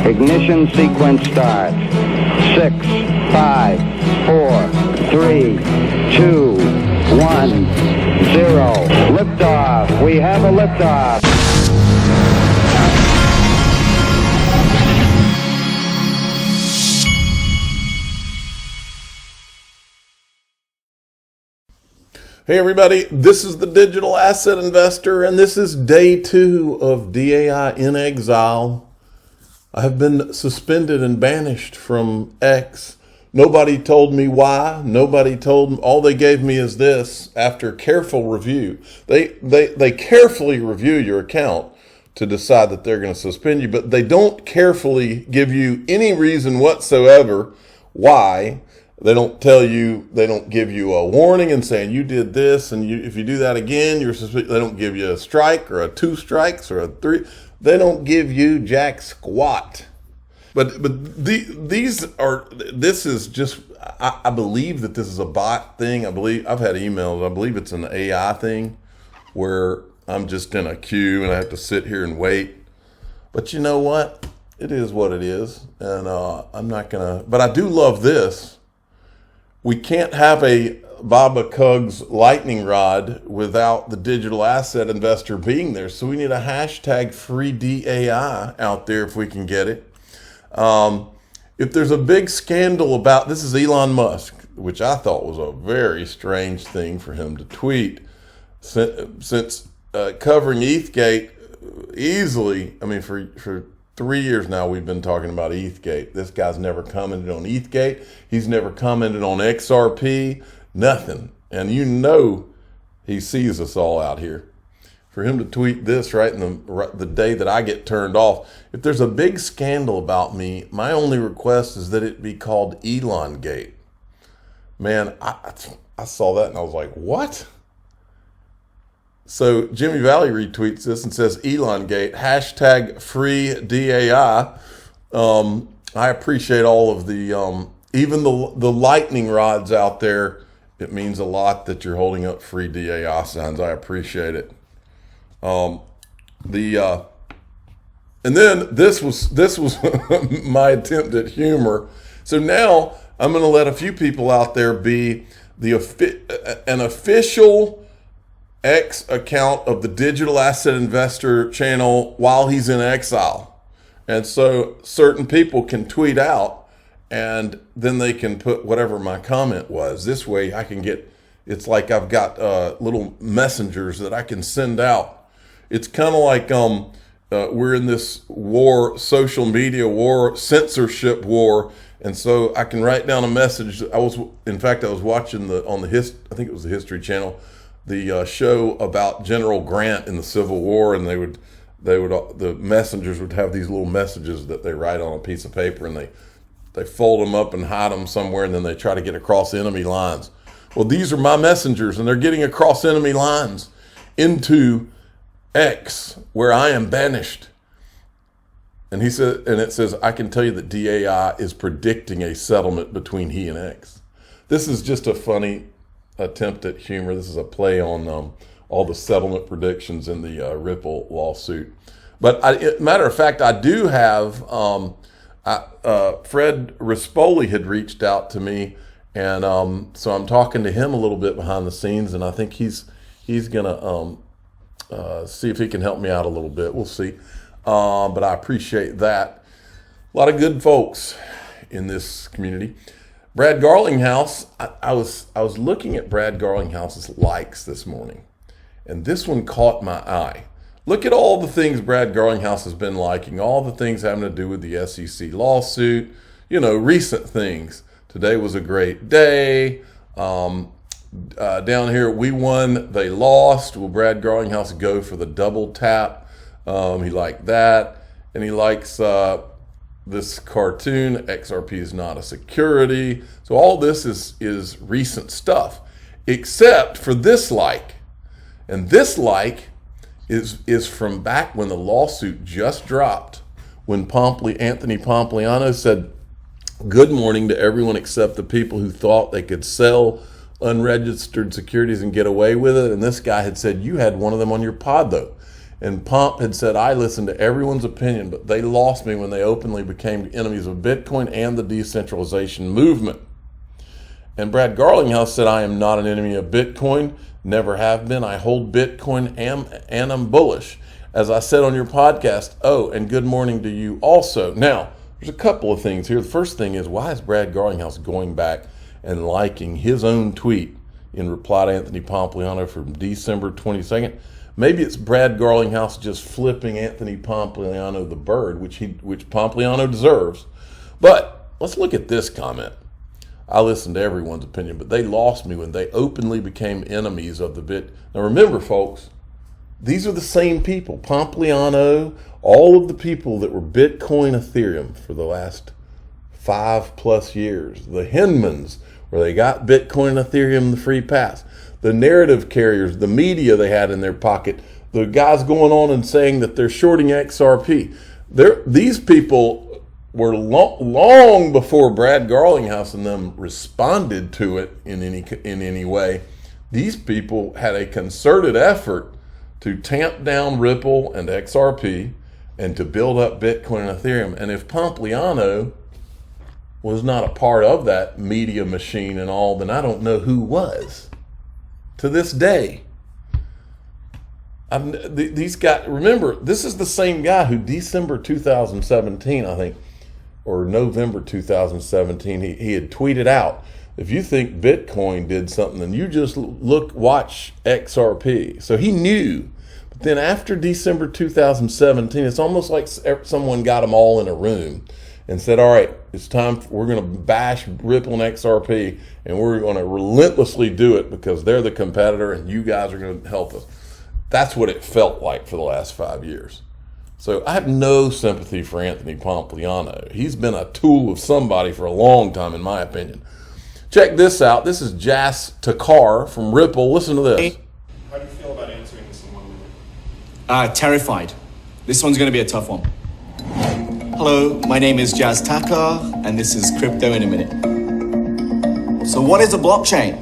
Ignition sequence starts. 6, 5, 4, 3, 2, 1, 0. Liftoff. We have a liftoff. Hey everybody, this is the Digital Asset Investor, and this is day 2 of DAI in exile. I have been suspended and banished from X. Nobody told me why. Nobody told me. All they gave me is this after careful review. They carefully review your account to decide that they're going to suspend you, but they don't carefully give you any reason whatsoever why. They don't tell you, they don't give you a warning and saying you did this, and if you do that again, you're suspicious. They don't give you a strike or 2 strikes or 3. They don't give you jack squat. But this is just, I believe that this is a bot thing. I've had emails. I believe it's an AI thing where I'm just in a queue and I have to sit here and wait. But you know what? It is what it is. And I'm not going to, but I do love this. We can't have a Baba Kug's lightning rod without the digital asset investor being there. So we need a hashtag free DAI out there if we can get it. If there's a big scandal about, this is Elon Musk, which I thought was a very strange thing for him to tweet, since covering ETHgate easily. I mean, for 3 years now, we've been talking about ETHgate. This guy's never commented on ETHgate. He's never commented on XRP, nothing. And you know he sees us all out here. For him to tweet this right in the day that I get turned off. If there's a big scandal about me, my only request is that it be called ElonGate. Man, I saw that and I was like, what? So Jimmy Valley retweets this and says, ElonGate, hashtag free DAI. I appreciate all of the, even the lightning rods out there. It means a lot that you're holding up free DAI signs. I appreciate it. And then this was my attempt at humor. So now I'm going to let a few people out there be an official X account of the Digital Asset Investor channel while he's in exile. And so certain people can tweet out and then they can put whatever my comment was. This way I can get, it's like I've got little messengers that I can send out. It's kind of like we're in this war, social media war, censorship war. And so I can write down a message. I was watching I think it was the History Channel, the show about General Grant in the Civil War, and the messengers would have these little messages that they write on a piece of paper, and they fold them up and hide them somewhere, and then they try to get across enemy lines. Well, these are my messengers, and they're getting across enemy lines into X, where I am banished. And he said, and it says, I can tell you that DAI is predicting a settlement between he and X. This is just a funny attempt at humor. This is a play on all the settlement predictions in the Ripple lawsuit. But matter of fact, I do have Fred Rispoli had reached out to me, and so I'm talking to him a little bit behind the scenes, and I think he's gonna see if he can help me out a little bit. We'll see. But I appreciate that. A lot of good folks in this community. Brad Garlinghouse, I was looking at Brad Garlinghouse's likes this morning, and this one caught my eye. Look at all the things Brad Garlinghouse has been liking, all the things having to do with the SEC lawsuit, recent things. Today was a great day. Down here, we won, they lost. Will Brad Garlinghouse go for the double tap? He liked that, and he likes this cartoon, XRP is not a security. So all this is recent stuff, except for this like. And this like is from back when the lawsuit just dropped, when Anthony Pompliano said, good morning to everyone except the people who thought they could sell unregistered securities and get away with it. And this guy had said, you had one of them on your pod though. And Pomp had said, I listened to everyone's opinion, but they lost me when they openly became enemies of Bitcoin and the decentralization movement. And Brad Garlinghouse said, I am not an enemy of Bitcoin, never have been. I hold Bitcoin and I'm bullish. As I said on your podcast, oh, and good morning to you also. Now, there's a couple of things here. The first thing is, why is Brad Garlinghouse going back and liking his own tweet in reply to Anthony Pompliano from December 22nd? Maybe it's Brad Garlinghouse just flipping Anthony Pompliano the bird, which Pompliano deserves. But let's look at this comment. I listened to everyone's opinion, but they lost me when they openly became enemies of the bit. Now remember, folks, these are the same people. Pompliano, all of the people that were Bitcoin Ethereum for the last 5+ years. The Hinmans, where they got Bitcoin Ethereum the free pass. The narrative carriers, the media they had in their pocket, the guys going on and saying that they're shorting XRP. These people were long before Brad Garlinghouse and them responded to it in any way. These people had a concerted effort to tamp down Ripple and XRP and to build up Bitcoin and Ethereum. And if Pompliano was not a part of that media machine and all, then I don't know who was. To this day, these guys, remember, this is the same guy who December 2017, I think, or November 2017, he had tweeted out, if you think Bitcoin did something, then you just watch XRP. So he knew. But then after December 2017, it's almost like someone got them all in a room and said, all right, it's time, we're going to bash Ripple and XRP, and we're going to relentlessly do it because they're the competitor and you guys are going to help us. That's what it felt like for the last 5 years. So I have no sympathy for Anthony Pompliano. He's been a tool of somebody for a long time, in my opinion. Check this out. This is Jas Takar from Ripple. Listen to this. How do you feel about answering this in 1 minute? Terrified. This one's going to be a tough one. Hello, my name is Jas Takar, and this is Crypto in a Minute. So what is a blockchain?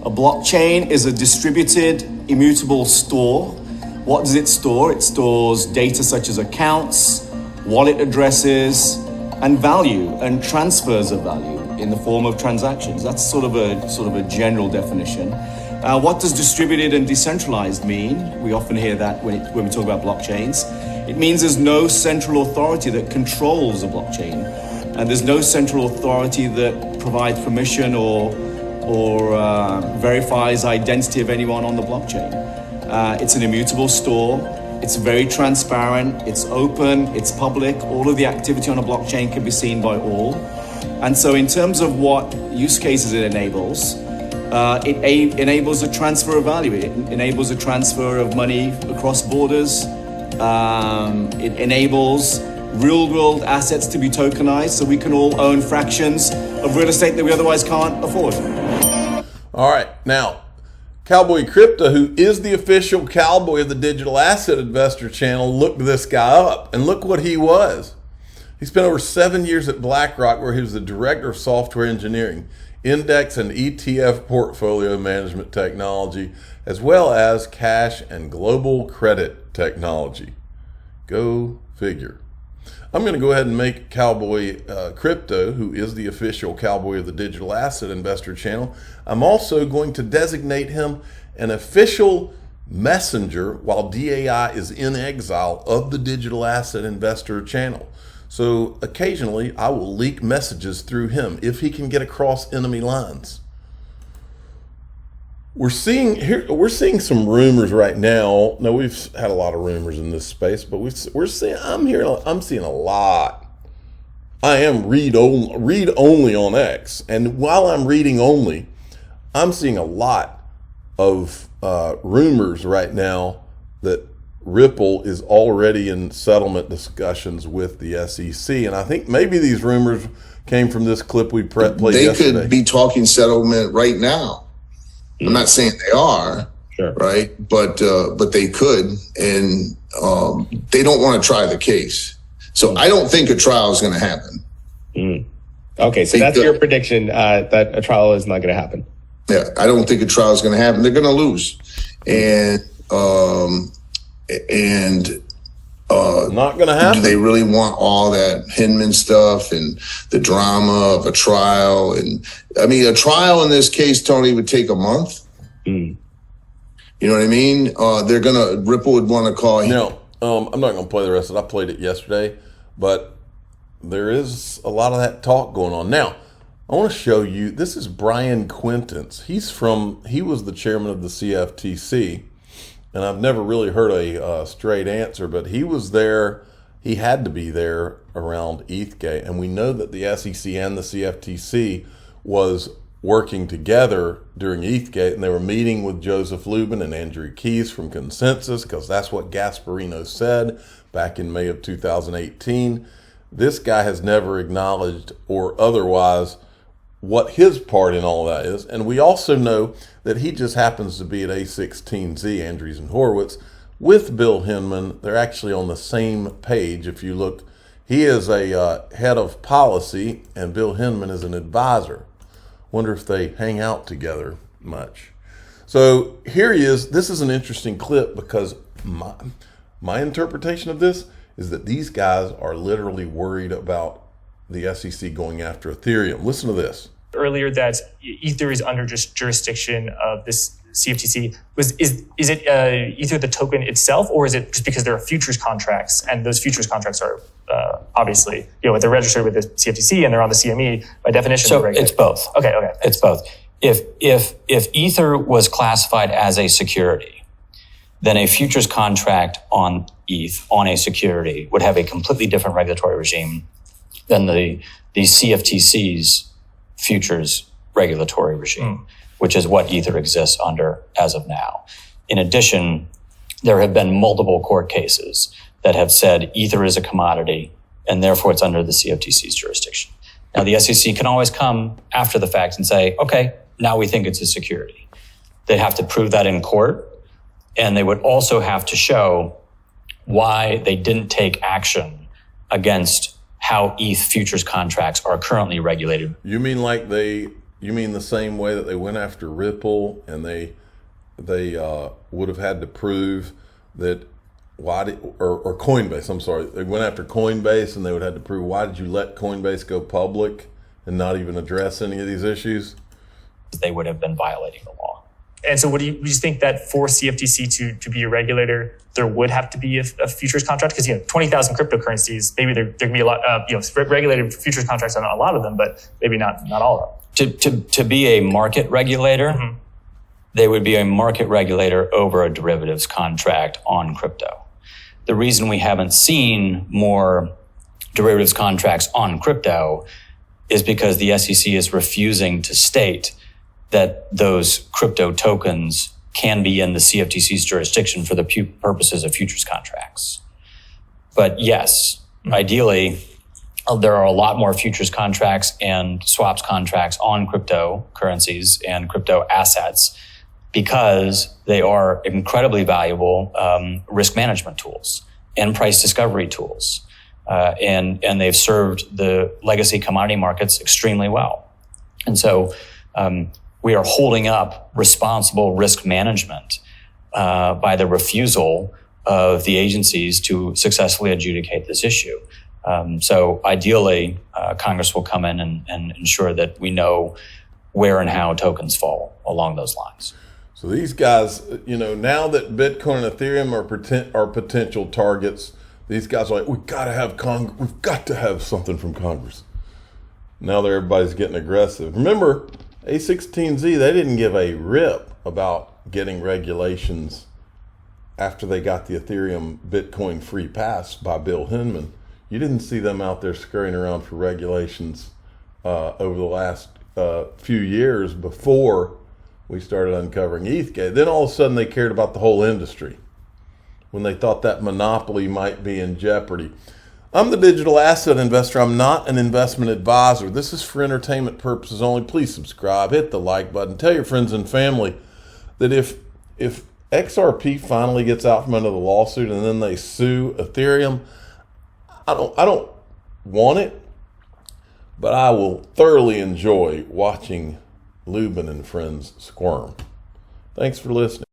A blockchain is a distributed, immutable store. What does it store? It stores data such as accounts, wallet addresses, and value, and transfers of value in the form of transactions. That's sort of a general definition. What does distributed and decentralized mean? We often hear that when we talk about blockchains. It means there's no central authority that controls a blockchain, and there's no central authority that provides permission or verifies identity of anyone on the blockchain. It's an immutable store. It's very transparent. It's open. It's public. All of the activity on a blockchain can be seen by all. And so, in terms of what use cases it enables a transfer of value. It enables a transfer of money across borders. It enables real-world assets to be tokenized so we can all own fractions of real estate that we otherwise can't afford. All right. Now, Cowboy Crypto, who is the official cowboy of the Digital Asset Investor channel, looked this guy up, and look what he was. He spent over 7 years at BlackRock, where he was the director of software engineering, index and ETF portfolio management technology, as well as cash and global credit technology. Go figure. I'm going to go ahead and make Cowboy Crypto, who is the official cowboy of the Digital Asset Investor channel, I'm also going to designate him an official messenger while DAI is in exile of the Digital Asset Investor channel. So occasionally I will leak messages through him if he can get across enemy lines. We're seeing some rumors right now. Now, we've had a lot of rumors in this space, but I'm seeing a lot. I am read only on X, and while I'm reading only, I'm seeing a lot of rumors right now that Ripple is already in settlement discussions with the SEC, and I think maybe these rumors came from this clip we played yesterday. They could be talking settlement right now. I'm not saying they are, sure, right? But they could, and they don't want to try the case. So I don't think a trial is going to happen. Okay, so that's your prediction, that a trial is not going to happen. Yeah, I don't think a trial is going to happen. They're going to lose, and And not going to happen. do they really want all that Hinman stuff and the drama of a trial? And I mean, a trial in this case, Tony, would take a month. You know what I mean? Ripple would want to call him. Now, I'm not going to play the rest of it. I played it yesterday, but there is a lot of that talk going on. Now, I want to show you, this is Brian Quintance. He was the chairman of the CFTC, and I've never really heard a straight answer, but he was there. He had to be there around ETHgate, and we know that the SEC and the CFTC was working together during ETHgate, and they were meeting with Joseph Lubin and Andrew Keys from Consensus, because that's what Gasparino said back in May of 2018. This guy has never acknowledged or otherwise what his part in all that is. And we also know that he just happens to be at A16Z, Andreessen and Horowitz, with Bill Hinman. They're actually on the same page. If you look, he is a head of policy, and Bill Hinman is an advisor. Wonder if they hang out together much. So here he is. This is an interesting clip, because my interpretation of this is that these guys are literally worried about the SEC going after Ethereum. Listen to this. Earlier that Ether is under just jurisdiction of this CFTC. Is it Ether the token itself, or is it just because there are futures contracts, and those futures contracts are obviously, they're registered with the CFTC and they're on the CME by definition? So it's both. Okay. It's both. If Ether was classified as a security, then a futures contract on ETH on a security would have a completely different regulatory regime than the CFTC's futures regulatory regime, which is what Ether exists under as of now. In addition, there have been multiple court cases that have said Ether is a commodity and therefore it's under the CFTC's jurisdiction. Now, the SEC can always come after the fact and say, okay, now we think it's a security. They have to prove that in court, and they would also have to show why they didn't take action against how ETH futures contracts are currently regulated. You mean the same way that they went after Ripple, and they would have had to prove that or Coinbase, I'm sorry. They went after Coinbase, and they would have to prove, why did you let Coinbase go public and not even address any of these issues? They would have been violating the law. And so, do you just think that for CFTC to be a regulator, there would have to be a futures contract? Because 20,000 cryptocurrencies, maybe there can be a lot regulated futures contracts on a lot of them, but maybe not all of them. To be a market regulator, they would be a market regulator over a derivatives contract on crypto. The reason we haven't seen more derivatives contracts on crypto is because the SEC is refusing to state that those crypto tokens can be in the CFTC's jurisdiction for the purposes of futures contracts. But yes, ideally, there are a lot more futures contracts and swaps contracts on cryptocurrencies and crypto assets, because they are incredibly valuable risk management tools and price discovery tools. And they've served the legacy commodity markets extremely well. And so we are holding up responsible risk management by the refusal of the agencies to successfully adjudicate this issue. So ideally, Congress will come in and ensure that we know where and how tokens fall along those lines. So these guys, now that Bitcoin and Ethereum are potential targets, these guys are like, we've got to have something from Congress. Now everybody's getting aggressive. Remember, A16Z, they didn't give a rip about getting regulations after they got the Ethereum Bitcoin free pass by Bill Hinman. You didn't see them out there scurrying around for regulations over the last few years before we started uncovering ETHgate. Then all of a sudden they cared about the whole industry when they thought that monopoly might be in jeopardy. I'm the digital asset investor. I'm not an investment advisor. This is for entertainment purposes only. Please subscribe, hit the like button, tell your friends and family that if XRP finally gets out from under the lawsuit and then they sue Ethereum, I don't want it, but I will thoroughly enjoy watching Lubin and friends squirm. Thanks for listening.